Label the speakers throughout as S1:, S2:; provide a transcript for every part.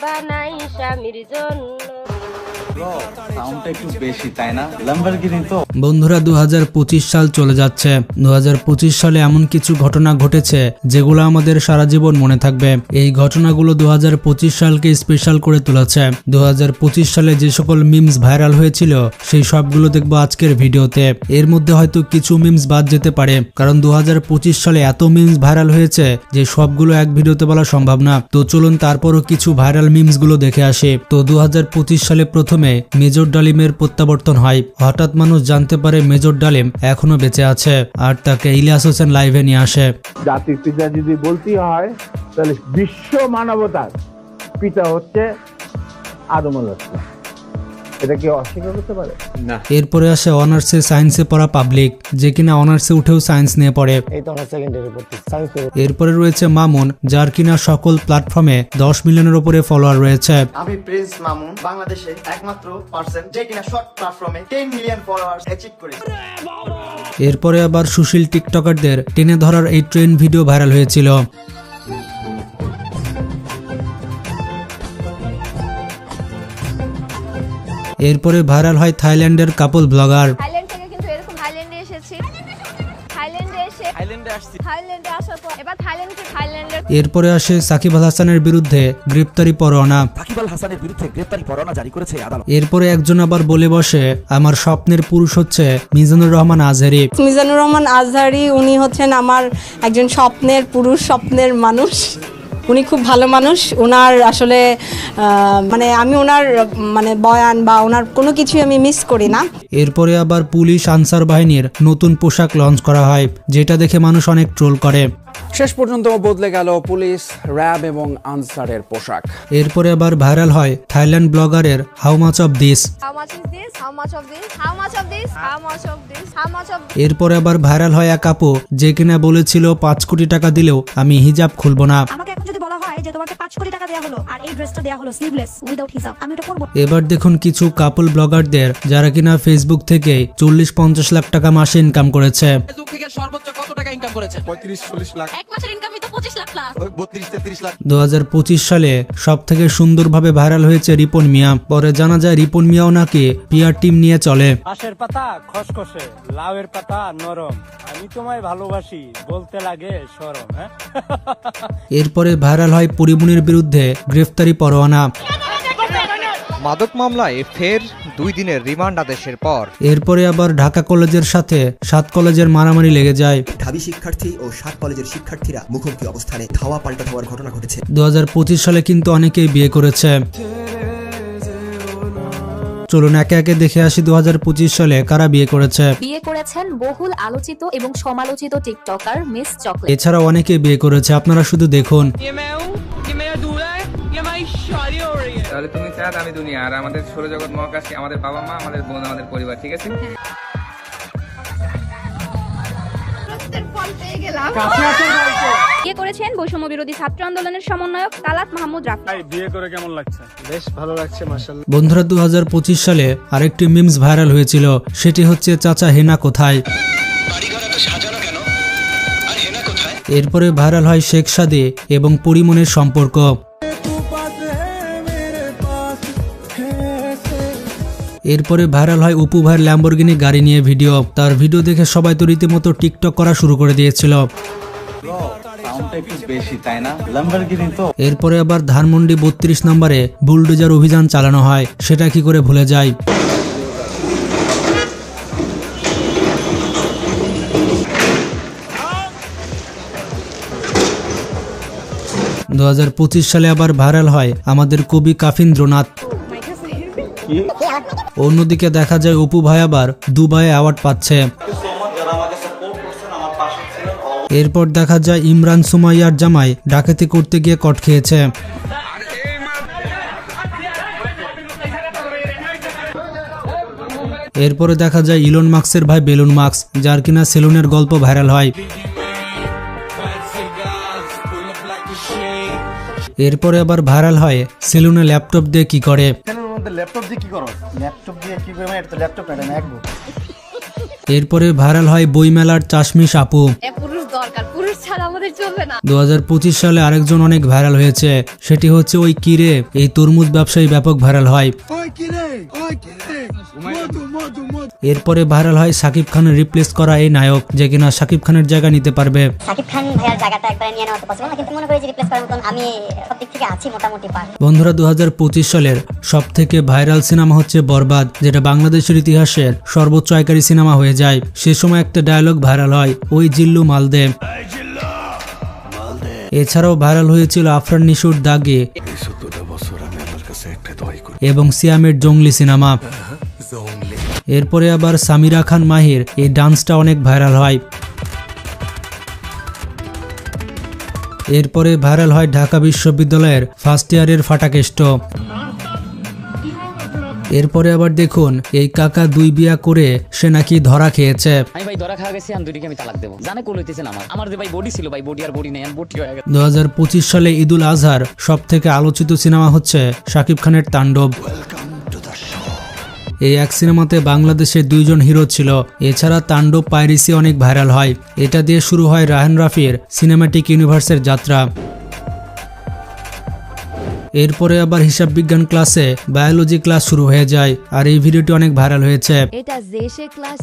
S1: বানাই স্বামীর জন্য।
S2: বন্ধুরা 2025 সাল চলে যাচ্ছে। 2025 সালে এমন কিছু ঘটনা ঘটেছে যেগুলো আমাদের সারা জীবন মনে থাকবে। এই ঘটনাগুলো 2025 সালকে স্পেশাল করে তুলেছে। 2025 সালে যে সকল মিমস ভাইরাল হয়েছিল সেই সবগুলো দেখবো আজকের ভিডিওতে। এর মধ্যে হয়তো কিছু মিমস বাদ যেতে পারে, কারণ 2025 সালে এত মিমস ভাইরাল হয়েছে যে সবগুলো এক ভিডিওতে বলা সম্ভব না। তো চলুন তারপরও কিছু ভাইরাল মিমস গুলো দেখে আসি। তো 2025 সালে প্রথমে মেজর ডালিমের প্রত্যাবর্তন হয়। হঠাৎ মানুষ জানতে পারে মেজর ডালিম এখনো বেঁচে আছে, আর তাকে ইলিয়াস হোসেন লাইভে নিয়ে আসে।
S3: জাতির পিতা যদি বলতে হয় তাহলে বিশ্ব মানবতার পিতা হচ্ছে আদম আলাইহিস সালাম। এটা কি অস্বীকার করতে পারে? না।
S2: এরপরে আসে অনার্সে সায়েন্সে পড়া পাবলিক, যে কিনা অনার্সে উঠেও সায়েন্স নিয়ে পড়ে। এরপরে রয়েছে মামুন, যার কিনা সকল প্ল্যাটফর্মে 10 মিলিয়নের উপরে ফলোয়ার রয়েছে।
S4: আমি প্রিন্স মামুন, বাংলাদেশের একমাত্র পারসন যে কিনা শর্ট প্ল্যাটফর্মে 10 মিলিয়ন ফলোয়ার্স অ্যাচিভ করেছে।
S2: এরপরে আবার সুশীল টিকটকারদের টেনে ধরার এই ট্রেন ভিডিও ভাইরাল হয়েছিল। এরপরে ভাইরাল হয় থাইল্যান্ডের কাপল ব্লগার।
S1: থাইল্যান্ড থেকে কিন্তু এরকম থাইল্যান্ডে এসেছি, থাইল্যান্ডে আসার পর এবার থাইল্যান্ডের
S2: এরপরে আসে সাকিব আল হাসানের বিরুদ্ধে গ্রেপ্তারি পরোয়ানা।
S5: সাকিব আল হাসানের বিরুদ্ধে গ্রেপ্তারি পরোয়ানা জারি করেছে আদালত।
S2: এরপরে একজন আবার বলে বসে আমার স্বপ্নের পুরুষ হচ্ছে মিজানুর রহমান আজহারি।
S6: মিজানুর রহমান আজহারি উনি হচ্ছেন আমার একজন স্বপ্নের পুরুষ, স্বপ্নের মানুষ। উনি খুব ভালো মানুষ। ওনার আসলে মানে আমি ওনার মানে বয়ান বা ওনার কোনো কিছুই আমি মিস করি না।
S2: এরপরে আবার পুলিশ আনসার বাহিনীর নতুন পোশাক লঞ্চ করা হয়, যেটা দেখে মানুষ অনেক ট্রোল করে।
S7: শেষ পর্যন্ত বদলে গেল পুলিশ, র্যাব এবং আনসারের পোশাক।
S2: এরপরে আবার ভাইরাল হয় থাইল্যান্ড ব্লগারের হাউ মাচ অফ দিস। এরপরে আবার ভাইরাল হয় এক আপু, যে কিনা বলেছিল 5 কোটি টাকা দিলেও আমি হিজাব খুলবো না। এবার দেখুন কিছু কাপল ব্লগারদের যারা কিনা ফেসবুক থেকে 40-50 লাখ টাকা মাসে ইনকাম করেছে।
S5: সর্বোচ্চ কত টাকা ইনকাম করেছে?
S8: 35-40 লাখ।
S1: এক মাসের ইনকামই তো 25 লাখ প্লাস।
S8: 32-33 লাখ।
S2: 2025 সালে সব থেকে সুন্দরভাবে ভাইরাল হয়েছে রিপন মিয়া। পরে জানা যায় রিপন মিয়াও নাকি পিআর টিম নিয়ে চলে।
S9: ঘাসের পাতা খসখসে, লাউয়ের পাতা নরম, আমি তোমায় ভালোবাসি বলতে লাগে শরম।
S2: এরপরে ভাইরাল হয় পরিমনির বিরুদ্ধে গ্রেফতারি পরোয়ানা।
S10: মাদক মামলায় ফের 2 দিনের রিমান্ড আদেশের পর
S2: এরপরে আবার ঢাকা কলেজের সাথে 7 কলেজের মারামারি লেগে যায়।
S5: ঢাবি শিক্ষার্থী ও 7 কলেজের শিক্ষার্থীরা মুখোমুখি অবস্থানে ধাওয়া পাল্টা ধাওয়ার ঘটনা ঘটেছে।
S2: 2025 সালে কিন্তু অনেকেই বিয়ে করেছে। চলুন একে একে দেখে আসি 2025 সালে কারা বিয়ে করেছে।
S11: বিয়ে করেছেন বহুল আলোচিত এবং সমালোচিত টিকটকার মিস চকলেট।
S2: এছাড়া অনেকে বিয়ে করেছে, আপনারা শুধু দেখুন।
S12: তাহলে তুমি চাঁদ, আমি দুনিয়া, আর আমাদের সৌরজগৎ মহাকাশ, আমাদের বাবা মা, আমাদের বোন, আমাদের পরিবার, ঠিক আছে?
S1: বিয়ে করেছেন বৈষম্য বিরোধী ছাত্র আন্দোলনের সমন্বয়ক তালাত মাহমুদ রাফি।
S9: বিয়ে করে কেমন লাগছে? বেশ ভালো লাগছে মাশাআল্লাহ।
S2: বন্ধুরা 2025 সালে আরেকটি মিমস ভাইরাল হয়েছিল, সেটি হচ্ছে চাচা হেনা কোথায়। এরপরে ভাইরাল হয় শেখ সাদী এবং পরিমনির সম্পর্ক। এরপরে ভাইরাল হয় অপু ভাইয়ের ল্যাম্বরগিনি গাড়ি নিয়ে ভিডিও। তার ভিডিও দেখে সবাই তো রীতিমতো টিকটক করা শুরু করে দিয়েছিল। এরপরে আবার ধানমন্ডি 32 নম্বরে বুলডোজার অভিযান চালানো হয়, সেটা কি করে ভুলে যায়। 2025 সালে আবার ভাইরাল হয় আমাদের কবি কাফিন্দ্রনাথ। অন্যদিকে দেখা যায় অপু ভাই আবার দুবাইয়ে অ্যাওয়ার্ড পাচ্ছে। এরপর দেখা যায় ইমরান সুমাইয়ার জামাই ডাকাতি করতে গিয়ে কট খেয়েছে। এরপরে দেখা যায় ইলন মাস্কের ভাই বেলুন মাস্ক, যার কিনা সেলুনের গল্প ভাইরাল হয়। এরপরে আবার ভাইরাল হয় সেলুনে ল্যাপটপ দিয়ে কি করে।
S4: ল্যাপটপ দিয়ে কি করো? ল্যাপটপ দিয়ে কি করে? এটা তো ল্যাপটপ না, এটা ম্যাকবুক।
S2: এরপরে ভাইরাল হয় বইমেলার চাশমিশ আপু।
S1: পুরুষ দরকার, পুরুষ ছাড়া আমাদের চলবে না।
S2: 2025 সালে আরেকজন অনেক ভাইরাল হয়েছে, সেটি হচ্ছে ওই কিরে। এই তরমুজ ব্যবসায়ী ব্যাপক ভাইরাল হয়। এরপরে ভাইরাল হয় সাকিব খানের রিপ্লেস করা এই নায়ক, যে কিনা সাকিব খানের জায়গা নিতে পারবে।
S13: সাকিব খান ভাইয়ার জায়গাটা একবারে নিয়ে নেওয়া তো পসিবল না, কিন্তু মনে করি যে রিপ্লেস করার মতন আমি সব দিক থেকে আছি মোটামুটি পার।
S2: বন্ধুরা, 2025 সালের সব থেকে ভাইরাল সিনেমা হচ্ছে বরবাদ, যেটা বাংলাদেশের ইতিহাসের সর্বোচ্চ আয়কারী সিনেমা হয়ে যায়। সে সময় একটা ডায়লগ ভাইরাল হয়, ওই জিল্লু মালদে। এছাড়াও ভাইরাল হয়েছিল আফরান নিশুর দাগে এবং সিয়ামের জঙ্গলি সিনেমা। এরপরে আবার সামিরা খান মাহির এই ডান্সটা অনেক ভাইরাল হয়। এরপরে ভাইরাল হয় ঢাকা বিশ্ববিদ্যালয়ের ফার্স্ট ইয়ারের ফাটাকেষ্ট। এরপরে আবার দেখুন, এই কাকা 2 বিয়া করে সে নাকি ধরা খেয়েছে।
S14: আমি ভাই ধরা খাওয়া গেছি, আমি দুইটাকে আমি তালাক দেব। জানে কোল হইতেছেন আমার যে ভাই বডি ছিল, ভাই বডি আর বডি নেই, আমি বডি হয়ে গেছে।
S2: 2025 সালে ঈদুল আজহার সব থেকে আলোচিত সিনেমা হচ্ছে শাকিব খানের তাণ্ডব। এই এক সিনেমাতে বাংলাদেশের 2 জন হিরো ছিল। এছাড়া তাণ্ডব পাইরেসি অনেক ভাইরাল হয়। এটা দিয়ে শুরু হয় রায়হান রাফির সিনেম্যাটিক ইউনিভার্সের যাত্রা। এরপরে আবার হিসাব বিজ্ঞান ক্লাসে বায়োলজি ক্লাস শুরু হয়ে যায়, আর এই ভিডিওটি অনেক ভাইরাল হয়েছে।
S15: এটা জেসে ক্লাস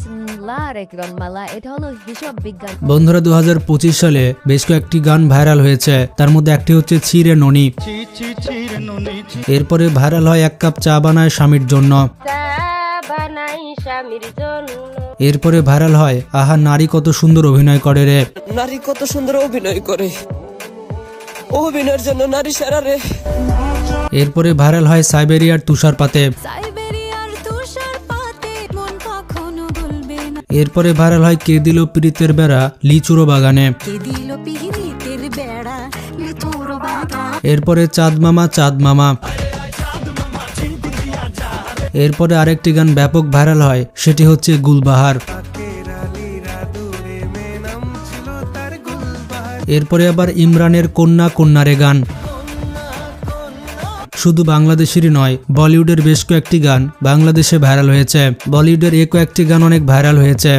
S15: লারেকরন মালা, এটা হলো হিসাব বিজ্ঞান।
S2: বন্ধুরা, 2025 সালে বেশ কয়েকটি গান ভাইরাল হয়েছে, তার মধ্যে একটি হচ্ছে ছিরে ননি। এরপরে ভাইরাল হয় এক কাপ চা বানায় স্বামীর জন্য। এরপরে ভাইরাল হয় আহা নারী কত সুন্দর অভিনয় করে রে,
S16: নারী কত সুন্দর অভিনয় করে, অভিনয়ের জন্য নারী সেরা রে।
S2: এরপরে ভাইরাল হয় সাইবেরিয়ার তুষারপাতে। এরপরে ভাইরাল হয় কে দিল পিরিতের বেড়া লিচুরো বাগানে। এরপরে চাঁদ মামা চাঁদ মামা। এরপরে আরেকটি গান ব্যাপক ভাইরাল হয়, সেটি হচ্ছে গুলবাহার। এরপরে আবার ইমরানের কন্যা কন্যারে গান। শুধু বাংলাদেশেরই নয়, বলিউডের বেশ কয়েকটি গান বাংলাদেশে ভাইরাল হয়েছে। বলিউডের এই কয়েকটি গান অনেক ভাইরাল হয়েছে।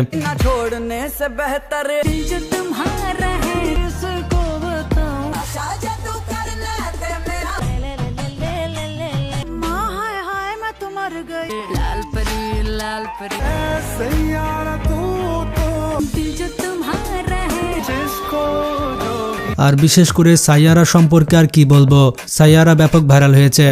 S2: আর বিশেষ করে সাইয়ারা সম্পর্কে আর কি বলবো, সাইয়ারা ব্যাপক ভাইরাল হয়েছে।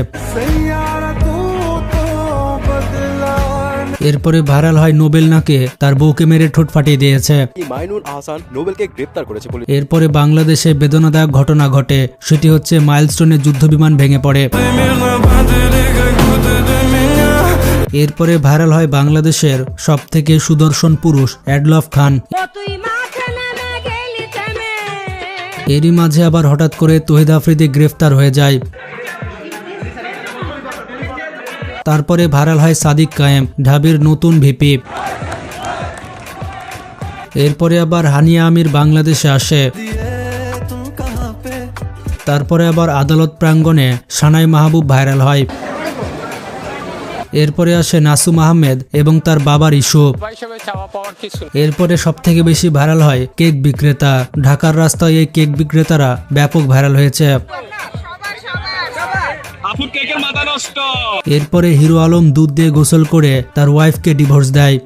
S2: এরপরে ভাইরাল হয় নোবেল নাকে তার বউকে মেরে ঠোঁট ফাটিয়ে দিয়েছে।
S17: মাইনুর আহসান নোবেলকে গ্রেফতার করেছে পুলিশ।
S2: এরপরে বাংলাদেশে বেদনাদায়ক ঘটনা ঘটে, সেটি হচ্ছে মাইলস্টোনে যুদ্ধবিমান ভেঙে পড়ে। এরপরে ভাইরাল হয় বাংলাদেশের সব থেকে সুদর্শন পুরুষ এডলফ খান। এরই মাঝে আবার হঠাৎ করে তহিদ আফ্রিদি গ্রেফতার হয়ে যায়। তারপরে ভাইরাল হয় সাদিক কায়েম, ঢাবির নতুন ভিপি। এরপরে আবার হানিয়া আমির বাংলাদেশে আসে। তারপরে আবার আদালত প্রাঙ্গণে সানাই মাহবুব ভাইরাল হয়। এরপরে আসে নাসুম আহমেদ এবং তার বাবার ইস্যু। এরপরে সব থেকে বেশি ভাইরাল হয় কেক বিক্রেতা। ঢাকার রাস্তায় এই কেক বিক্রেতারা ব্যাপক ভাইরাল হয়েছে। এরপরে হিরো আলম দুধ দিয়ে গোসল করে তার ওয়াইফকে ডিভোর্স দেয়।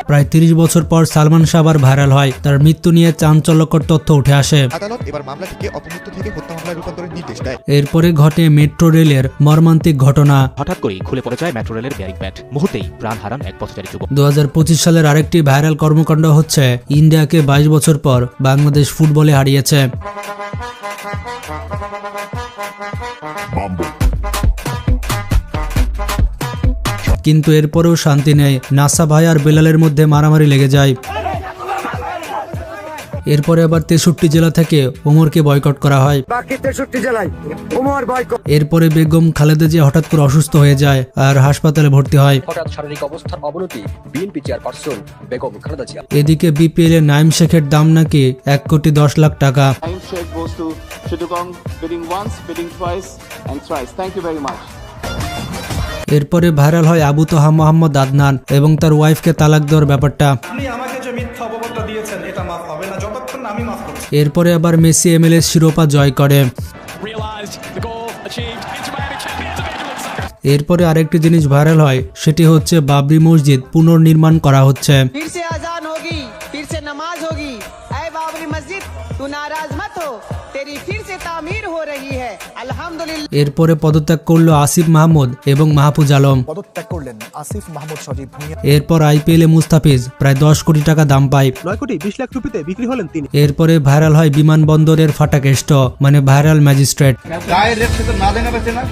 S2: প্রায় 30 বছর পর সালমান শাহ আবার ভাইরাল হয়, তার মৃত্যু নিয়ে চাঞ্চল্যকর তথ্য উঠে আসে।
S8: আদালত এবার মামলা থেকে অপমৃত্যু থেকে হত্যা মামলায় রূপান্তরের নির্দেশ দেয়।
S2: এরপরে ঘটে মেট্রো রেলের মর্মান্তিক ঘটনা।
S18: হঠাৎ করেই খুলে পড়ে যায় মেট্রো রেলের ব্যারিং প্যাড, মুহূর্তেই প্রাণ হারান এক পথচারী যুবক।
S2: 2025 সালের আরেকটি ভাইরাল কর্মকাণ্ড হচ্ছে ইন্ডিয়াকে 22 বছর পর বাংলাদেশ ফুটবলে হারিয়েছে। কিন্তু এরপরেও শান্তি নেই, নাসা ভাই আর বেলালের মধ্যে মারামারি লেগে যায়। এরপরে আবার 63 জেলা থেকে ওমরকে বয়কট করা হয়। এরপরে বেগম খালেদা জিয়া হঠাৎ করে অসুস্থ হয়ে যায় আর হাসপাতালে ভর্তি হয়।
S19: হঠাৎ শারীরিক অবস্থার অবনতি বিএনপি চেয়ারপারসন বেগম খালেদা জিয়া।
S2: এদিকে বিপিএল এ নাইম শেখের দাম নাকি 1,10,00,000 টাকা।
S20: Naim Sheikh goes to Chittagong, bidding once, bidding twice and thrice. Thank you very much.
S2: এরপরে ভাইরাল হয় আবু তোহা মোহাম্মদ আদনান এবং তার ওয়াইফকে তালাক দেওয়ার ব্যাপারটা। এরপরে আবার মেসি MLS শিরোপা জয় করে। এরপরে আরেকটি জিনিস ভাইরাল হয়, সেটি হচ্ছে বাবরি মসজিদ পুনর্নির্মাণ করা হচ্ছে। এরপরে পদত্যাগ করলো আসিফ মাহমুদ এবং মাহফুজ আলম।
S20: পদত্যাগ করলেন আসিফ মাহমুদ সজীব ভুঁইয়া।
S2: এরপর IPL মুস্তাফিজ প্রায় 10 কোটি টাকা দাম পায়।
S20: 9 কোটি 20 লাখ রুপিতে বিক্রি হলেন তিনি।
S2: এরপরে ভাইরাল হয় বিমানবন্দরের ফাটাকেষ্ট, মানে ভাইরাল ম্যাজিস্ট্রেট।
S4: গায়ের রেট তো না দেনা বেচে না,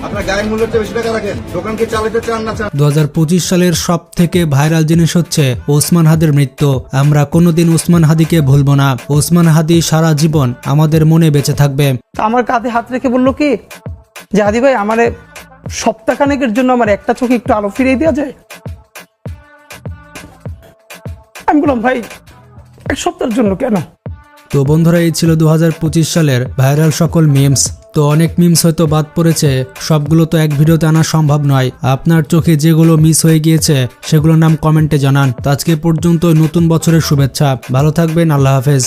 S4: আপনার গায়ের মূল্যের চেয়ে বেশি টাকা রাখেন, দোকান কি চালাতে চান না চান।
S2: 2025 সালের সব থেকে ভাইরাল জিনিস হচ্ছে ওসমান হাদির মৃত্যু। আমরা কোনোদিন ওসমান হাদিকে ভুলবো না। ওসমান হাদি সারা জীবন আমাদের মনে বেঁচে থাকবে।
S21: আমার কাঁধে হাত রেখে বললো কি যে হাদি ভাই আমারে সপ্তাহখানেকের জন্য আমার একটা চোখে একটু আলো ফিরিয়ে দেওয়া যায়। আমি বললাম ভাই 1 সপ্তাহের জন্য কেন।
S2: তো বন্ধুরা, এই ছিল 2025 সালের ভাইরাল সকল মিমস। তো অনেক মিমস হয়তো বাদ পড়েছে, সবগুলো তো এক ভিডিওতে আনা সম্ভব নয়। আপনার চোখে যেগুলো মিস হয়ে গিয়েছে সেগুলোর নাম কমেন্টে জানান। তো আজকে পর্যন্ত নতুন বছরের শুভেচ্ছা। ভালো থাকবেন, আল্লাহ হাফেজ।